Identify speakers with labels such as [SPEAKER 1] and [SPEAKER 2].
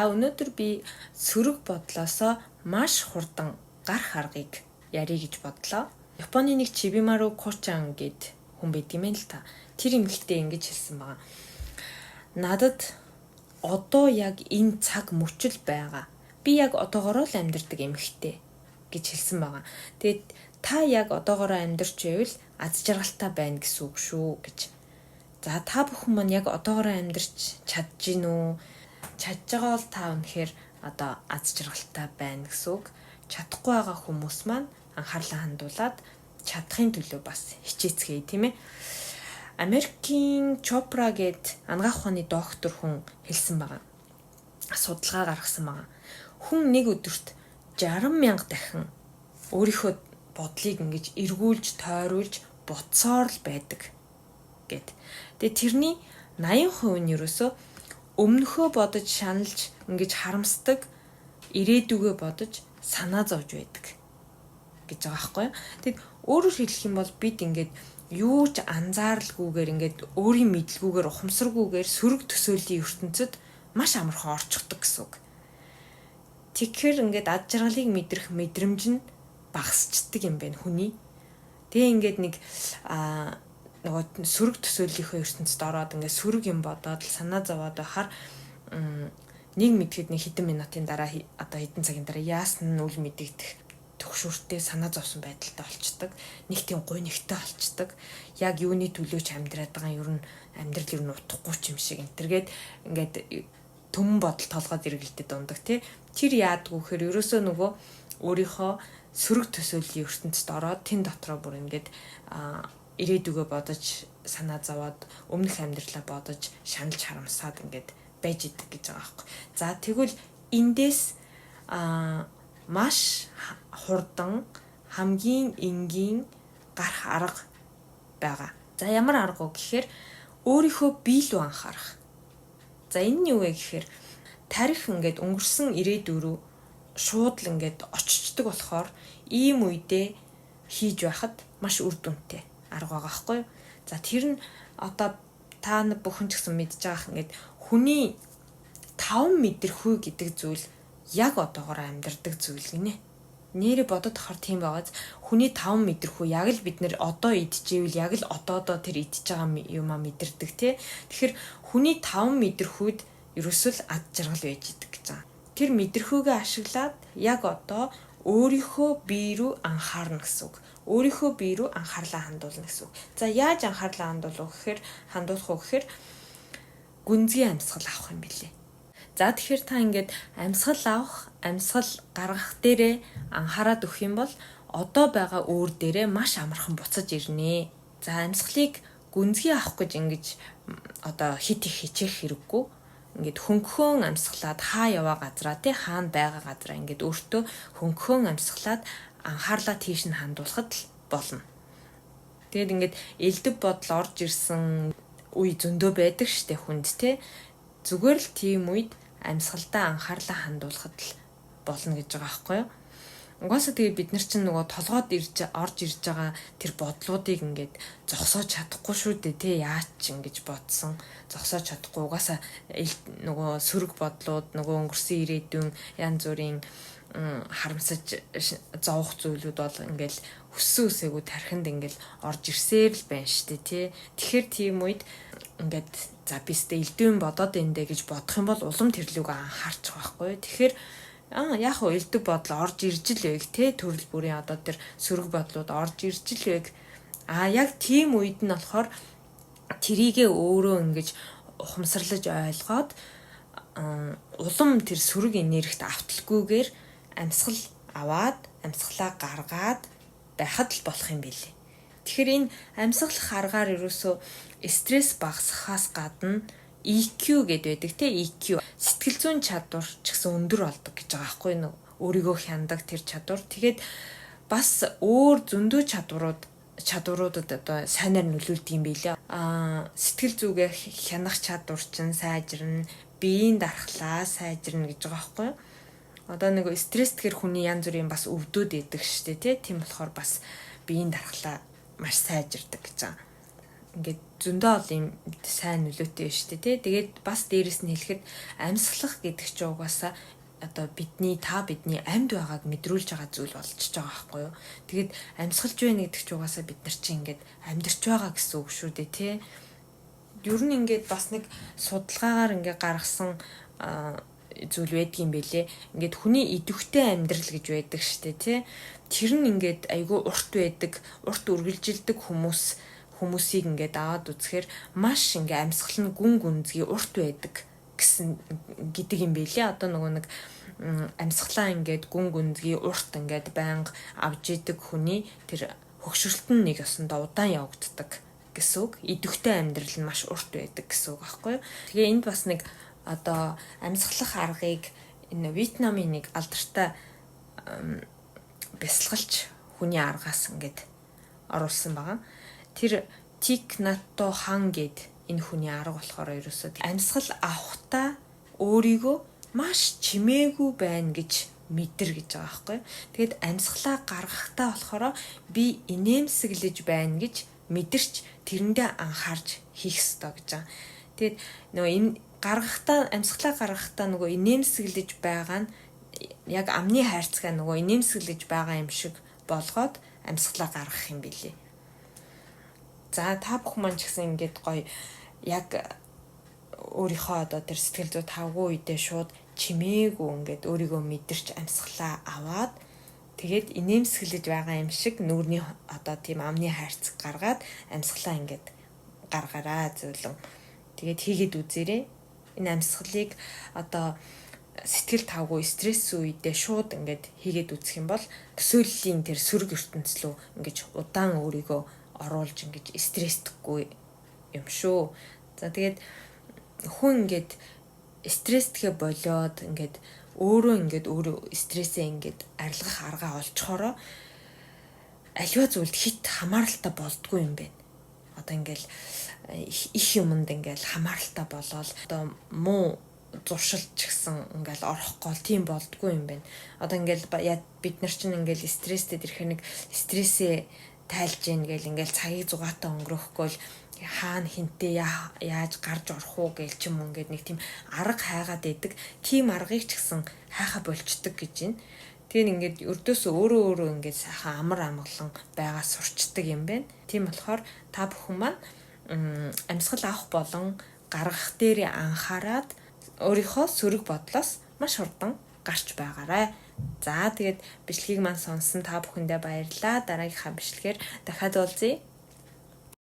[SPEAKER 1] Өнөөдөр би сөрөг бодлосоо маш хурдан гарах аргыг ярих гэж бодлоо. Японы нэг Чибимару Кочан гэд хүн байдаг юм л та. Тэр эмэгтэй ингэж хэлсэн байгаа. Надад одоо яг энэ цаг мөчл байгаа. Би яг одоогороо л амьдардаг эмэгтэй гэж хэлсэн байгаа. Тэгээд та яг одоогороо амьдарч байвал аз жаргалтай байна гэсэн үг шүү гэж. За та бүхэн маань яг одоогороо амьдарч чадж гин үү? Чадж байгаа бол та үнэхээр одоо аз жаргалтай байна гэсэн үг. Чадахгүй байгаа хүмүүс маань анхаарлаа хандуулад чадахын төлөө бас хичээцгээе, тийм ээ. Америкийн Чопра гэд анагаах ухааны доктор хүн хэлсэн байгаа. Судалгаа гаргасан байгаа. Хүн нэг өдөрт 60,000 дахин өөрийнхөө бодлыг ингэж эргүүлж, тойруулж, буцаар л байдаг гэд. Тэгээ тэрний 80% нь ерөөсөө өмнөхөө бодож шаналж ингэж харамсдаг, ирээдүгөө бодож санаа зовж байдаг гэж байгаа байхгүй юу. Тэгэд өөрөөр хэлэх юм бол бид ингээд юу ч анзааралгүйгээр ингээд өөрийн мэдлгүйгээр ухамсаргүйгээр сөрөг төсөөлийн ертөнцид маш амархан орчихдог гэсэн үг. Тэгэхээр ингээд ад жаргалыг мэдрэх мэдрэмж нь багасчдаг юм байна хүний. Тэгээ ингээд нэг нөгөө сөрөг төсөөллийнхөө ертөнцид ороод ингээд сөрөг юм бодоод санаа зовоод байхаар нэг мэдхэд нэг хэдэн минутын дараа одоо хэдэн цагийн дараа яасан нь үл мэдэгдэх төгшүүртэй санаа зовсон байдалтай болчдөг. Нэг тийм гуйнигтай болчдөг. Яг юуны төлөөч амьдраад байгаа юм ер нь амьдрал ер нь утахгүй ч юм шиг энтергээд ингээд төмөн бодол толгойд эргэлдэж ундаг тий. Тэр яадгүй гэхээр ерөөсөө нөгөө өөрийнхөө сөрөг төсөөллийн ертөнцид ороод тэн дотроо бүр ингээд ирээдүгөө бодож санаа зовоод өмнөх амьдралаа бодож шаналж харамсаад ингээд байж идэг гэж байгаа байхгүй. За тэгвэл эндээс маш хурдан хамгийн энгийн гарах арга байгаа. За ямар арга вэ гэхээр өөрийнхөө бие рүү анхаарах. За энэ нь юу вэ гэхээр тарих ингээд өнгөрсөн ирээдүй рүү шууд л ингээд очичдаг болохоор ийм үедээ хийж байхад маш үр дүнтэй арга байгаа байхгүй юу. За тэр нь одоо та бүхэн ч гэсэн мэдж байгаа ингээд хүний 5 мэдрэхүй гэдэг зүйл яг одоогоор амьдардаг зүйл гинэ. Нэрээ бодоод ахаар тийм байгааз хүний 5 мэдрэхүй яг л бид нэр одоо идчихвэл яг л одоодоо тэр идчихэж байгаа юмаа мэдэрдэг тий. Тэгэхээр хүний 5 мэдрэхүйд ерөөсөл ад жаргал байж идэг гэж байгаа. Тэр мэдрэхүйгээ ашиглаад яг одоо өөрийнхөө бие рүү анхаарна гэсэн үг. Өөрийнхөө бие рүү анхаарлаа хандуулна гэсэн үг. За яаж анхаарлаа хандуулах вэ гэхээр гүнзгий амьсгал авах юм билээ. За тэгэхээр та ингээд амьсгал гаргах дээрээ анхаарад өгөх юм бол одоо байгаа өөр дээрээ маш амархан буцаж ирнэ. За амьсгалыг гүнзгий авах гэж ингэж одоо хит их хичээх хэрэггүй. Ингээд хөнгөхөн амьсгалаад хаа яваа газраа тий хаана байгаа газраа ингээд өөртөө хөнгөхөн амьсгалаад анхаарлаа тийш нь хандуулахад л болно. Тэгэд ингээд элдв бодол орж ирсэн үе зөндөө байдаг штэ хүнд тий. Зүгээр л тийм үед амьсгалдаа анхаарлаа хандуулахад л болно гэж байгаа байхгүй юу? Угаасаа тэгээ бид нар чинь нөгөө толгойд орж ирж байгаа тэр бодлуудыг ингээд зогсоож чадахгүй шүү дээ тий яач ч ингэж бодсон зогсоож чадахгүй угаасаа нөгөө сөрөг бодлууд нөгөө өнгөрсөн ирээдүйн янз бүрийн харамсаж зовох зүйлүүд бол ингээл өссөн үсээгүү тархинд ингээл орж ирсээр л байна шүү дээ тий. Тэгэхээр тийм үед ингээд за бистэй элдвэн бодоод эндэ гэж бодох юм бол улам тэрлүүгээ анхаарчих байхгүй юу. Тэгэхээр яг хөө элдв бодол орж ирж л байг те төрөл бүрийн одоо тэр сөрөг бодлууд орж ирж л байг. Яг тийм үед нь болохоор трийгээ өөрөө ингэж ухамсарлаж ойлгоод улам тэр сөрөг энергит авталгүйгээр амьсгал аваад амьсгалаа гаргаад байхад л болох юм билээ. Тэгэхээр энэ амьсгалах аргаар ерөөсөө стресс багасгахаас гадна EQ гэдэг байдаг те EQ сэтгэл зүйн чадвар ч гэсэн өндөр болдог гэж байгаа байхгүй юу? Өөрийгөө хяндаг тэр чадвар. Тэгээд бас өөр зөндөө чадваруудад одоо сайнаар нөлөөлдөг юм билээ. Сэтгэл зүгээ хянах чадвар чинь сайжирна, биеийн дархлаа сайжирна гэж байгаа байхгүй юу? Одоо нэг стресс тэгэхээр хүний янз бүрийн бас өвдөд идэг штэ тий. Тийм болохоор бас биеийн дархлаа маш сайжирдаг гэж байгаа. ингээд зөндөө ол юм сайн нөлөөтэй байна шүү дээ тий. Тэгээд бас дээрэс нь хэлэхэд амьсгалах гэдэг чинь угаасаа одоо бидний амьд байгааг мэдрүүлж байгаа зүйл болчихж байгаа байхгүй юу. Тэгээд амьсгалж байна гэдэг чинь угаасаа бид нар чинь ингээд амьдарч байгаа гэсэн үг шүү дээ тий. Ер нь ингээд бас нэг судалгаагаар ингээд гаргасан зүйл байдгийн бэлээ. Ингээд хүний идэвхтэй амьдрал гэж байдаг штэ тий. Тэр нь ингээд айгүй урт байдаг, урт үргэлжилдэг хүмүүсийг ингээд аваад үзэхээр маш ингээд амьсгал нь гүн гүнзгий урт байдаг гэдэг юм бэлээ. Одоо нөгөө нэг амьсгалаа ингээд гүн гүнзгий урт ингээд байнга авж идэг хүний тэр хөгшрөлт нь нэг ёсондоо удаан явагддаг гэсэн үг. Идэвхтэй амьдрал нь маш урт байдаг гэсэн үг байхгүй юу. Тэгээ энд бас нэг одоо амьсгалах аргыг энэ Вьетнамын нэг алдартай бясалгалч хүний аргаас ингээд оруулсан байгаа. Тэр Тик Натто Хан гэд энэ хүний арга болохоор ерөөсөө амьсгал авахтаа өөрийгөө маш чимээгүй байна гэж мэдэр гэж байгаа байхгүй. Тэгэд амьсгалаа гаргахтаа болохоор би инээмсэглэж байна гэж мэдэрч тэрэндээ анхаарч хийх ёстой гэж байгаа. Тэгэд нөгөө энэ амьсгалаа гаргахтаа нөгөө инээмсэглэж байгаа нь яг амны хайрцаг нөгөө инээмсэглэж байгаа юм шиг болгоод амьсгалаа гаргах юм билий. За та бүхэн маань ч гэсэн ингээд гоё яг өөрийнхөө одоо тэр сэтгэл зүй тавгүй үедээ шууд чимээгүй ингээд өөрийгөө мэдэрч амьсгалаа аваад тэгээд инээмсэглэж байгаа юм шиг нүүрний одоо тийм амны хайрцаг гаргаад амьсгалаа ингээд гаргаараа зөвлөн. Тэгээд хийгээд үзээрэй. Энэ амьсгалыг одоо сэтгэл тавгүй стресс үедээ шууд ингээд хийгээд үзэх юм бол төсөөллийн тэр сөрөг ертөнцлөө ингээд удаан өөрийгөө оруулж ингээд стресстгүй юм шүү. За тэгээд хүн ингээд стресстэйгээ болоод ингээд өөрөө стрессээ ингээд арилгах аргаа олцохороо аливаа зүйлд хит хамааралтай болдгүй юм байна. Одоо ингээд их юмд ингээд хамааралтай болоод одоо муу зуршилж гисэн ингээл орох гол тийм болдгүй юм байна. Одоо ингээл бид нар чинь ингээл стресстэй ирэхээр нэг стрессээ тайлж ийн гэл ингээл цагийг зугаатаа өнгөрөхгүй л хаана хинтээ яаж гарч орох уу гээл ч юм ингээд нэг тийм арга хайгаад байдаг. Тийм аргыг ч гэсэн хайхаа болчдөг гэж байна. Тэгэхээр ингээд өрдөөсөө өөрөө ингээд сайхан амар амгалан байгаа сурчдаг юм байна. Тийм болохоор та бүхэн маань амьсгал авах болон гаргах дээрээ анхаарад өөрийнхөө сөрөг бодлоос маш хурдан гарч байгаарай. За тэгээд бичлэгийг маань сонссон та бүхэндээ баярлалаа. Дараагийнхаа бичлэгээр дахиад уулзъя.